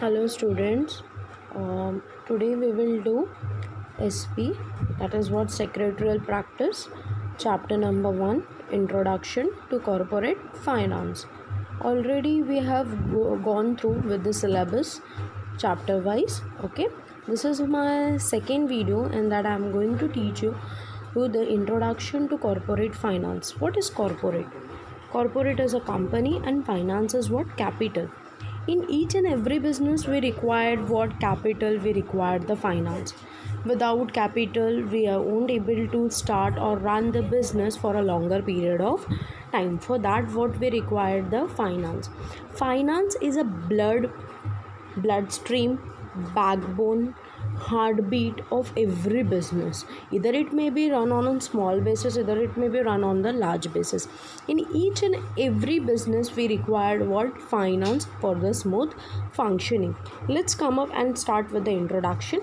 Hello students, today we will do SP, that is what secretarial practice, chapter number 1, Introduction to Corporate Finance. Already we have gone through with the syllabus chapter wise. Okay, this is my second video and that I am going to teach you the introduction to corporate finance. What is corporate? Corporate is a company and finance is what? Capital. In each and every business we required what? Capital. We required the finance. Without capital we won't able to start or run the business for a longer period of time. For that what we required? The finance. Finance is a bloodstream, backbone, heartbeat of every business. Either it may be run on a small basis, either it may be run on the large basis. In each and every business we required what? Finance for the smooth functioning. Let's come up and start with the introduction.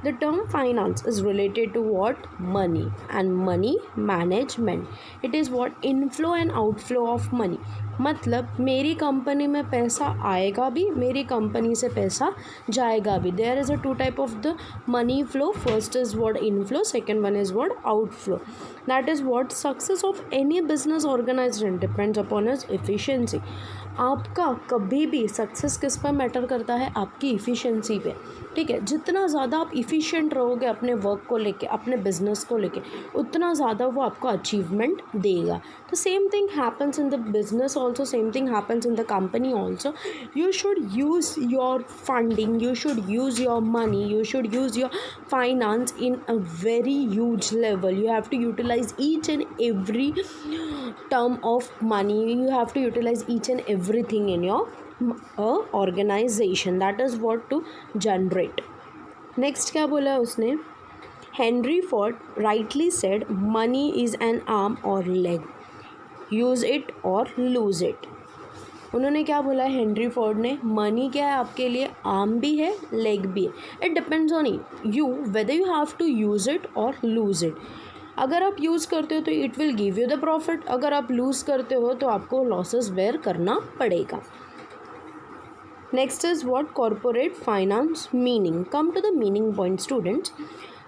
The term finance is related to what? Money and money management. It is what? Inflow and outflow of money. मतलब मेरी company में पैसा आएगा भी, मेरी company से पैसा जाएगा भी. There is a two type of the money flow. First is what? Inflow. Second one is what? Outflow. That is what? Success of any business organization depends upon its efficiency. आपका कभी भी success किस पर matter करता है? आपकी efficiency पे. ठीक है, जितना ज़्यादा आप इफ़िशिएंट रहोगे अपने वर्क को लेके, अपने बिजनेस को लेके, उतना ज़्यादा वो आपको अचीवमेंट देगा. तो same thing happens in the business also, same thing happens in the company also. You should use your funding, you should use your money, you should use your finance in a very huge level. You have to utilize each and every term of money. You have to utilize each and everything in your organization. That is what to generate. Next क्या बोला है उसने? Henry Ford rightly said money is an arm or leg. Use it or lose it. उन्होंने क्या बोला है? Henry Ford ने, money क्या है आपके लिए? आर्म भी है, लेग भी है. It depends on you whether you have to use it और लूज़ इट. अगर आप यूज़ करते हो तो it will give you the profit. अगर आप लूज़ करते हो तो आपको लॉसेस बेयर करना पड़ेगा. Next is what? Corporate finance meaning. Come to the meaning point students.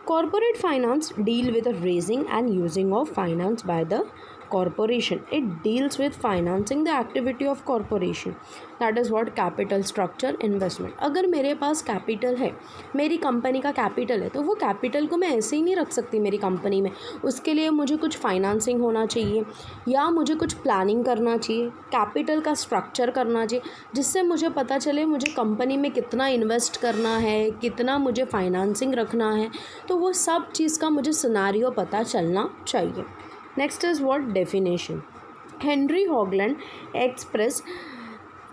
Corporate finance deal with the raising and using of finance by the corporation. It deals with financing the activity of corporation. That is what? Capital structure investment. अगर मेरे पास capital है, मेरी company का capital है, तो वो capital को मैं ऐसे ही नहीं रख सकती मेरी कंपनी में. उसके लिए मुझे कुछ फाइनेंसिंग होना चाहिए या मुझे कुछ प्लानिंग करना चाहिए, कैपिटल का स्ट्रक्चर करना चाहिए, जिससे मुझे पता चले मुझे कंपनी में कितना इन्वेस्ट करना है, कितना मुझे फाइनेंसिंग रखना है. तो वो सब चीज़ का मुझे सिनेरियो पता चलना चाहिए. Next is what? Definition. Henry Hoagland express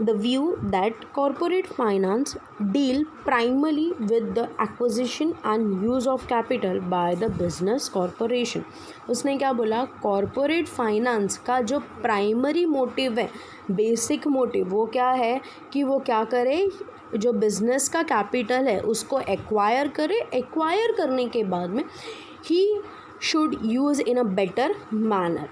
the view that corporate finance deal primarily with the acquisition and use of capital by the business corporation. उसने क्या बोला? कॉरपोरेट फाइनेंस का जो प्राइमरी मोटिव है, बेसिक मोटिव, वो क्या है कि वो क्या करे? जो बिजनेस का कैपिटल है उसको एक्वायर करे. एक्वायर करने के बाद में he should use in a better manner.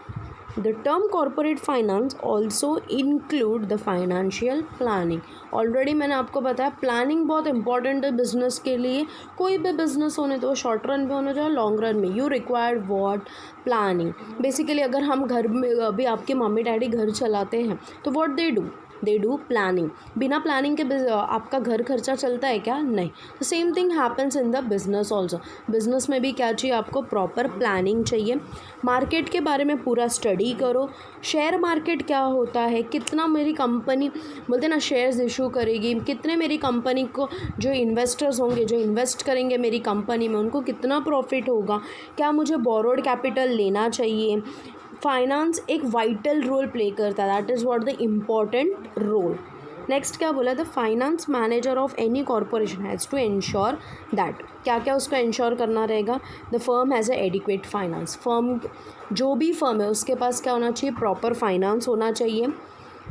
The term corporate finance also include the financial planning. Already मैंने आपको बताया प्लानिंग बहुत इंपॉर्टेंट है बिजनेस के लिए. कोई भी बिजनेस होने तो शॉर्ट रन में होना चाहिए, लॉन्ग रन में. You required what? Planning. Basically अगर हम घर में अभी आपके मम्मी डैडी घर चलाते हैं तो व्हाट दे डू प्लानिंग. बिना प्लानिंग के आपका घर खर्चा चलता है क्या? नहीं. तो same thing happens in the business also. Business में भी क्या चाहिए आपको? प्रॉपर प्लानिंग चाहिए. मार्केट के बारे में पूरा स्टडी करो. शेयर मार्केट क्या होता है, कितना मेरी कंपनी बोलते ना शेयर्स इशू करेगी, कितने मेरी कंपनी को जो इन्वेस्टर्स होंगे जो इन्वेस्ट करेंगे मेरी कंपनी में उनको कितना प्रॉफिट होगा, क्या मुझे बोरोड कैपिटल लेना चाहिए. फाइनेंस एक वाइटल रोल प्ले करता है. That is what? The important role. Next क्या बोला? The finance manager of any corporation has to insure that. क्या क्या उसको इंश्योर करना रहेगा? The firm has a adequate finance. Firm जो भी फर्म है उसके पास क्या होना चाहिए? प्रॉपर फाइनेंस होना चाहिए.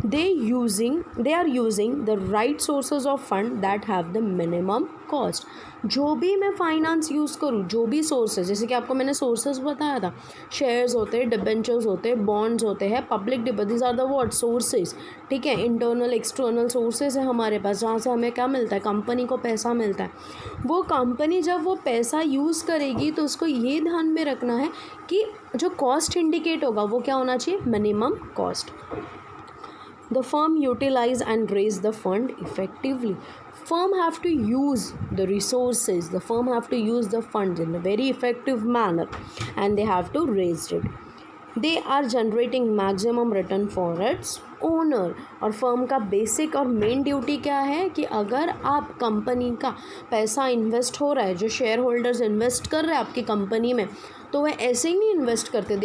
they are using the right sources of fund that have the minimum cost. जो भी मैं फाइनेंस यूज़ करूँ, जो भी सोर्सेज, जैसे कि आपको मैंने सोर्सेज बताया था, शेयर्स होते हैं, डिबेंचर्स होते हैं, बॉन्ड्स होते हैं, public deposit, these are the what sources, ठीक है। इंटरनल एक्सटर्नल सोर्सेज है हमारे पास जहाँ से हमें क्या मिलता है, कंपनी को पैसा मिलता है। वो कंपनी जब वो पैसा यूज़ करेगी तो उसको ये ध्यान में रखना है कि जो कॉस्ट इंडिकेट होगा वो क्या होना चाहिए, minimum cost. The firm utilize and raise the fund effectively. Firm have to use the resources, the firm have to use the funds in a very effective manner and they have to raise it. They are generating maximum return for its owner. और firm का basic और main duty क्या है कि अगर आप company का पैसा इन्वेस्ट हो रहा है, जो शेयर होल्डर्स इन्वेस्ट कर रहे हैं आपकी कंपनी में, तो वह ऐसे ही नहीं इन्वेस्ट करते,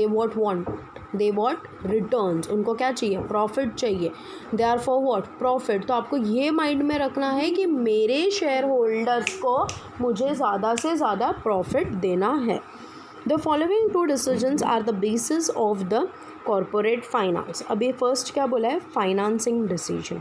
दे वॉट रिटर्न्स, उनको क्या चाहिए, प्रॉफिट चाहिए, they are for what, profit. तो आपको ये माइंड में रखना है कि मेरे शेयर होल्डर्स को मुझे ज़्यादा से ज़्यादा प्रॉफिट देना है। The following two decisions are the basis of the corporate finance. अभी फर्स्ट क्या बोला है, financing decision.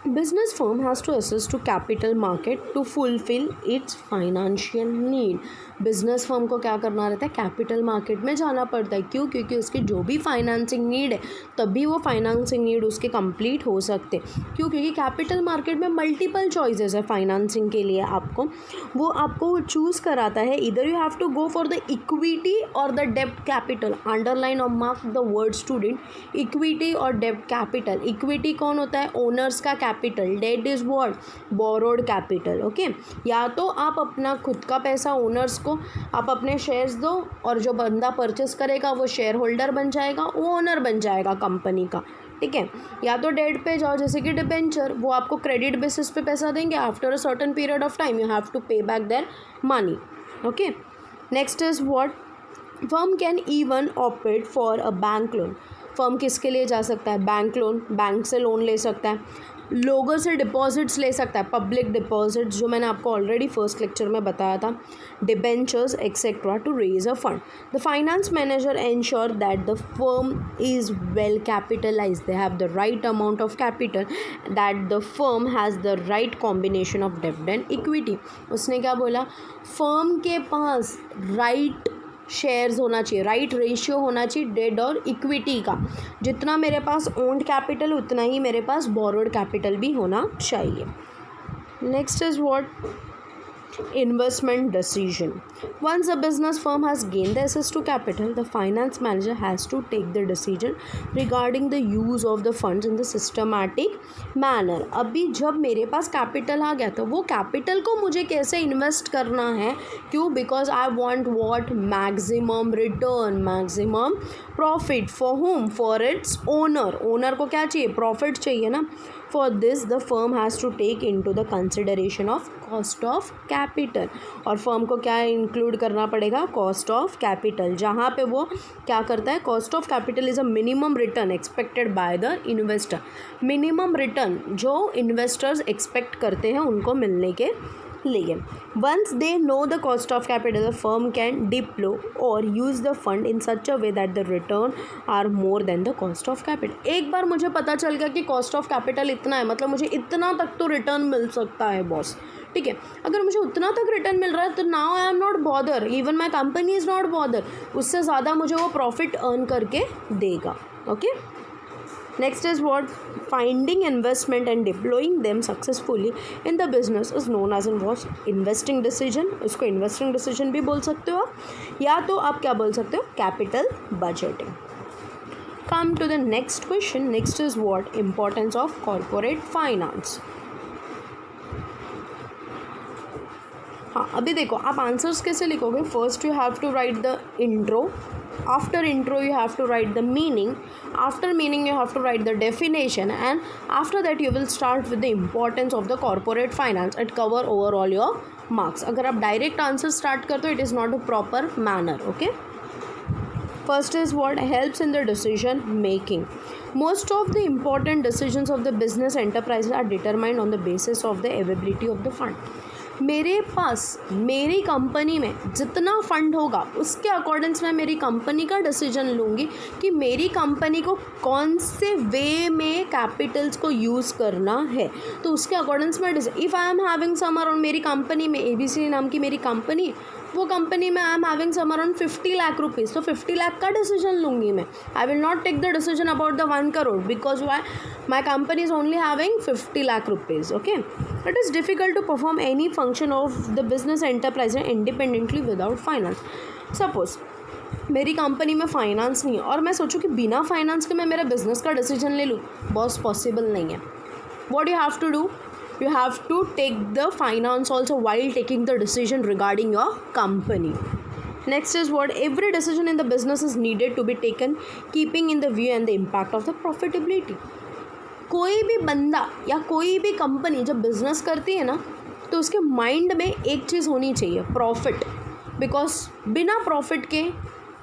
Business firm has to access to capital market to fulfill its financial need. Business firm को क्या करना रहता है, कैपिटल मार्केट में जाना पड़ता है। क्यों? क्योंकि उसकी जो भी फाइनेंसिंग नीड है तभी वो फाइनेंसिंग नीड उसके कंप्लीट हो सकते। क्यों? क्योंकि कैपिटल मार्केट में मल्टीपल चॉइसेस है फाइनेंसिंग के लिए। आपको चूज़ कराता है, इधर you have to go for the equity और द डेब्ट कैपिटल। अंडरलाइन और mark the word student, equity और डेब्ट कैपिटल। इक्विटी कौन होता है, ओनर्स का capital, debt is what, borrowed capital, okay. या तो आप अपना खुद का पैसा ओनर्स को आप अपने शेयर्स दो और जो बंदा परचेस करेगा वो शेयर होल्डर बन जाएगा, वो ओनर बन जाएगा कंपनी का, ठीक है। या तो डेट पे जाओ, जैसे कि डिबेंचर, वो आपको क्रेडिट बेसिस पे पैसा देंगे, after a certain period of time you have to pay back their money, okay. Next is what, firm can even opt for a bank loan. Firm किसके लिए जा सकता है, बैंक लोन, बैंक से loan ले सकता है, लोगों से डिपॉजिट्स ले सकता है, पब्लिक डिपॉजिट्स जो मैंने आपको ऑलरेडी फर्स्ट लेक्चर में बताया था, debentures etcetera to raise a fund. The finance manager ensure that the firm is well capitalised, they have the right amount of capital, that the firm has the right combination of डेब्ट and equity. उसने क्या बोला, firm के पास right shares होना चाहिए, right ratio होना चाहिए date और इक्विटी का। जितना मेरे पास ओन्ड कैपिटल उतना ही मेरे पास बोरोड कैपिटल भी होना चाहिए। Next is what, investment decision. Once a business firm has gained the access to capital, the finance manager has to take the decision regarding the use of the funds in the systematic manner. अभी जब मेरे पास capital आ गया तो वो capital को मुझे कैसे invest करना है, क्यों? Because I want what, maximum return, maximum profit. For home, for its owner. Owner को क्या चाहिए, प्रॉफिट चाहिए ना। For this the firm has to take into the consideration of cost of capital, और फर्म को क्या इंक्लूड करना पड़ेगा, कॉस्ट ऑफ कैपिटल, जहाँ पे वो क्या करता है, cost of capital is a minimum return expected by the investor. Minimum return जो इन्वेस्टर्स एक्सपेक्ट करते हैं उनको मिलने के लिए। Once they know the cost of capital, the firm can deploy और use the fund in such a way that the return are more than the cost of capital. एक बार मुझे पता चल गया कि कॉस्ट ऑफ कैपिटल इतना है, मतलब मुझे इतना तक तो रिटर्न मिल सकता है बॉस, ठीक है। अगर मुझे उतना तक रिटर्न मिल रहा है तो now I am not bother, even my company is not bother, उससे ज़्यादा मुझे वो प्रॉफिट अर्न करके देगा, okay. Next is what, finding investment and deploying them successfully in the business is known as in what, investing decision। इसको investing decision भी बोल सकते हो आप, या तो आप क्या बोल सकते हो, capital budgeting। Come to the next question. Next is what, importance of corporate finance। हाँ, अभी देखो आप आंसर्स कैसे लिखोगे। First you have to write the intro, after intro you have to write the meaning, after meaning you have to write the definition, and after that you will start with the importance of the corporate finance। it cover overall your marks। अगर आप direct answer start करते हो, it is not a proper manner, okay। First is what, helps in the decision making। Most of the important decisions of the business enterprises are determined on the basis of the availability of the fund। मेरे पास मेरी company में जितना fund होगा उसके according मैं मेरी company का decision लूँगी कि मेरी कंपनी को कौन से वे में कैपिटल्स को यूज़ करना है, तो उसके अकॉर्डिंग्स मैं if I am having some around, मेरी कंपनी में ABC नाम की मेरी कंपनी, वो कंपनी में I am having some around 50 lakh rupees, तो 50 लाख का डिसीजन लूँगी मैं. I will not take the decision about the 1 crore because why my company is only having 50 lakh rupees. Okay, it is difficult to perform any function of the business enterprise independently without finance. Suppose मेरी company में finance नहीं है और मैं सोचूं कि बिना finance के मैं मेरा बिजनेस का डिसीजन ले लूँ, बॉस पॉसिबल नहीं है. What you have to do? You have to take the finance also while taking the decision regarding your company. Next is what? Every decision in the business is needed to be taken keeping in the view and the impact of the profitability. कोई भी बंदा या कोई भी company जब business करती है ना, तो उसके माइंड में एक चीज़ होनी चाहिए, प्रॉफिट. बिकॉज बिना प्रॉफिट के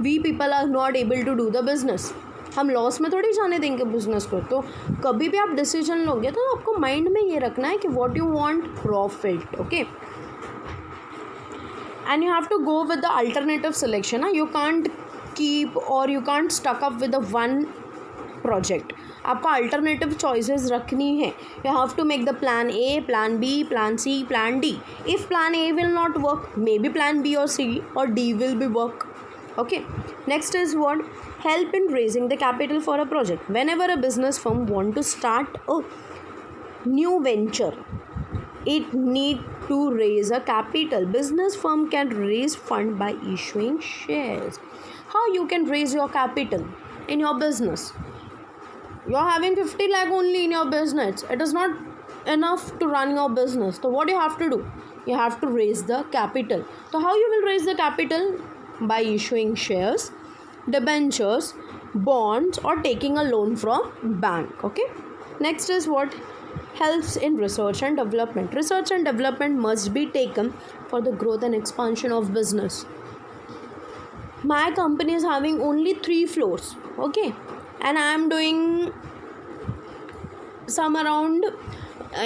we people are not able to do the business. हम लॉस में थोड़ी जाने देंगे बिज़नेस को. तो कभी भी आप डिसीजन लोगे तो आपको माइंड में ये रखना है कि what you want, profit. Okay, and you have to go with the alternative selection. You can't keep और you can't stuck up with the one project. आपको अल्टरनेटिव चॉइसेस रखनी है. You have to make the plan A, plan B, plan C, plan D. If plan A will not work, maybe plan B और C और D will be work. Okay, next is what? Help in raising the capital for a project. Whenever a business firm want to start a new venture, it need to raise a capital. Business firm can raise fund by issuing shares. How you can raise your capital in your business? You are having 50 lakh only in your business. It is not enough to run your business. So what you have to do? You have to raise the capital. So how you will raise the capital? By issuing shares, debentures, bonds or taking a loan from bank. Okay, next is what? Helps in research and development. Research and development must be taken for the growth and expansion of business. My company is having only 3 floors. Okay, and I am doing some around,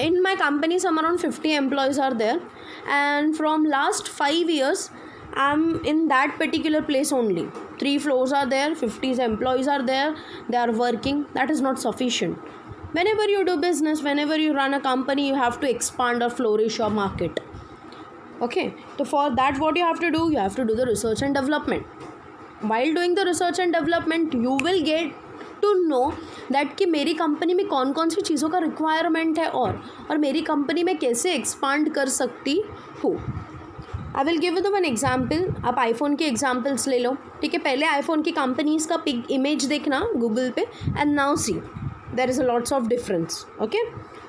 in my company some around 50 employees are there, and from last 5 years I'm in that particular place only. 3 floors are there, 50 employees are there, they are working. That is not sufficient. Whenever you do business, whenever you run a company, you have to expand or flourish your market. Okay, so for that what you have to do? You have to do the research and development. While doing the research and development, you will get to know that कि मेरी company में कौन कौन सी चीज़ों का requirement है और मेरी कंपनी में कैसे एक्सपांड कर सकती हूँ. I will give you one example. आप आईफोन के एग्जाम्पल्स ले लो. ठीक है, पहले आईफोन की कंपनीज का पिक इमेज देखना गूगल पे and now see there is a lots of difference. Okay,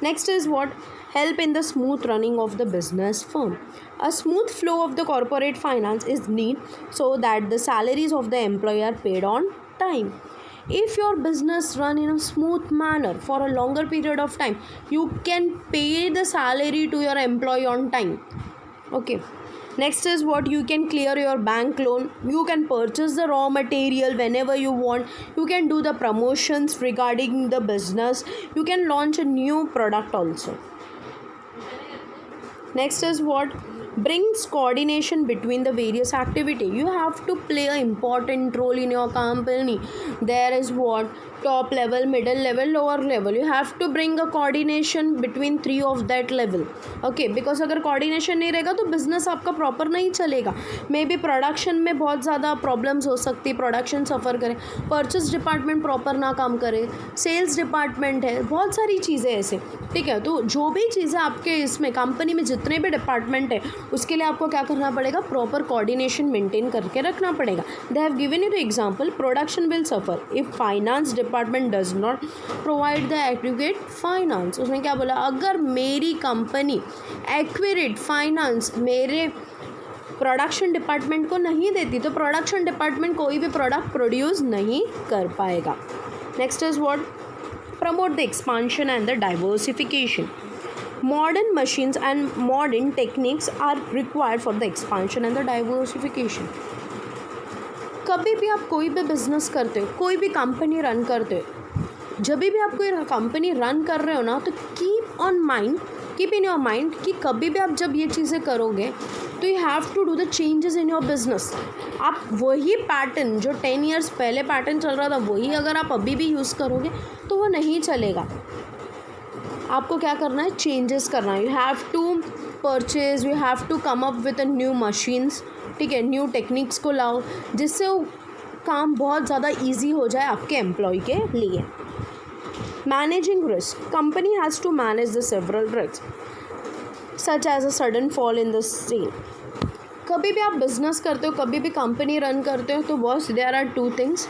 next is what? Help in the smooth running of the business firm. A smooth flow of the corporate finance is need so that the salaries of the employee are paid on time. If your business run in a smooth manner for a longer period of time, you can pay the salary to your employee on time. Okay, next is what? You can clear your bank loan, you can purchase the raw material whenever you want, you can do the promotions regarding the business, you can launch a new product also. Next is what? Brings coordination between the various activity. You have to play an important role in your company. There is what? Top level, middle level, lower level. You have to bring a coordination between 3 of that level. Okay, because अगर coordination नहीं रहेगा तो business आपका proper नहीं चलेगा. May be production में बहुत ज़्यादा प्रॉब्लम्स हो सकती है, प्रोडक्शन सफ़र करे, परचेस डिपार्टमेंट प्रॉपर ना काम करे, सेल्स डिपार्टमेंट है, बहुत सारी चीज़ें ऐसे. ठीक है, तो जो भी चीज़ें आपके इसमें कंपनी में जितने भी डिपार्टमेंट है उसके लिए आपको क्या करना पड़ेगा? प्रॉपर कोऑर्डिनेशन मेंटेन करके रखना पड़ेगा. They have given you the example. Production will suffer if finance department does not provide the accurate finance. उसने क्या बोला? अगर मेरी कंपनी एक्यूरेट फाइनेंस मेरे प्रोडक्शन डिपार्टमेंट को नहीं देती तो प्रोडक्शन डिपार्टमेंट कोई भी प्रोडक्ट प्रोड्यूस नहीं कर पाएगा. Next is what? Promote the expansion and the diversification. Modern machines and modern techniques are required for the expansion and the diversification. कभी भी आप कोई भी बिजनेस करते हो, कोई भी कंपनी रन करते हो, जब भी आप कोई कंपनी रन कर रहे हो ना, तो keep on mind keep in your mind कि कभी भी आप जब ये चीज़ें करोगे तो you have to do the changes in your business. आप वही पैटर्न जो 10 ईयर्स पहले पैटर्न चल रहा था वही अगर आप अभी भी यूज़ करोगे तो वो नहीं चलेगा. आपको क्या करना है, चेंजेस करना है. You have to purchase, you have to come up with new machines. ठीक है, न्यू टेक्निक्स को लाओ जिससे वो काम बहुत ज़्यादा ईजी हो जाए आपके एम्प्लॉय के लिए. Managing risk. Company has to manage the several risk such as a sudden fall in the sale. कभी भी आप बिजनेस करते हो, कभी भी कंपनी रन करते हो तो boss there are two things,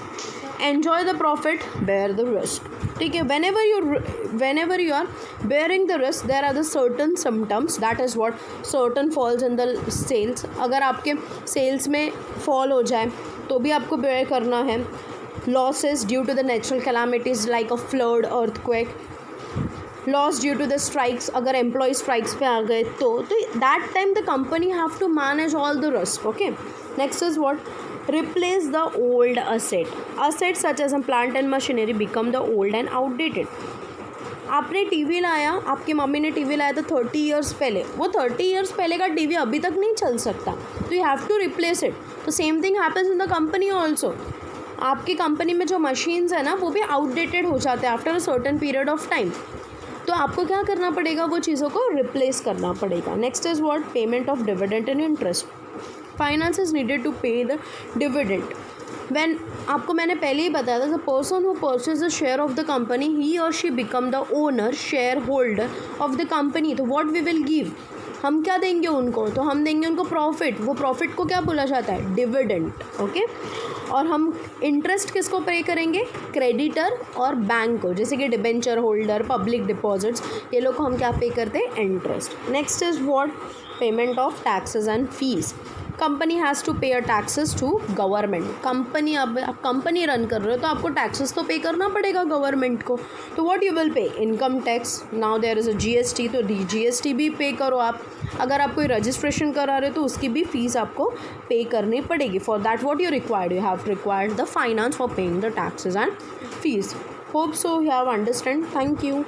enjoy the profit, bear the risk. ठीक है, whenever you are bearing the risk there are the certain symptoms, that is what certain falls in the sales. अगर आपके sales में fall हो जाए तो भी आपको बेयर करना है. Losses due to the natural calamities like a flood, earthquake, loss due to the strikes, अगर एम्प्लॉय स्ट्राइक्स पे आ गए तो that time the company have to manage all the risk. Okay, next is what, replace the old assets such as a plant and machinery become the old and outdated. आपने TV लाया, आपकी mummy ने TV लाया था 30 years पहले, वो 30 years पहले का टीवी अभी तक नहीं चल सकता, तो you have to replace it. तो same thing happens in the company also. आपकी कंपनी में जो मशीन्स है ना वो भी आउटडेटेड हो जाते हैं after a certain period of time. तो आपको क्या करना पड़ेगा, वो चीज़ों को रिप्लेस करना पड़ेगा. Next is what, payment of dividend and interest. Finance is needed to pay the dividend. When, आपको मैंने पहले ही बताया था, the person who purchase the share of the company he और she become the owner, shareholder of the company. तो what we will give, हम क्या देंगे उनको, तो हम देंगे उनको प्रॉफिट. वो प्रॉफिट को क्या बोला जाता है, डिविडेंड. ओके, और हम इंटरेस्ट किसको पे करेंगे, क्रेडिटर और बैंक को, जैसे कि डिबेंचर होल्डर, पब्लिक डिपॉजिट्स, ये लोग को हम क्या पे करते हैं, interest. Next is what, payment of taxes and fees. Company has to pay taxes to government. Company, अब आप कंपनी रन कर रहे हो तो आपको टैक्सेस तो पे करना पड़ेगा गवर्नमेंट को. तो what you will pay, income tax. Now there is a GST, तो जीएसटी भी पे करो आप. अगर आप कोई रजिस्ट्रेशन करा रहे हो तो उसकी भी फीस आपको पे करनी पड़ेगी. For that what you required, you have required the finance for paying the taxes and fees. Hope so you have understand. Thank you.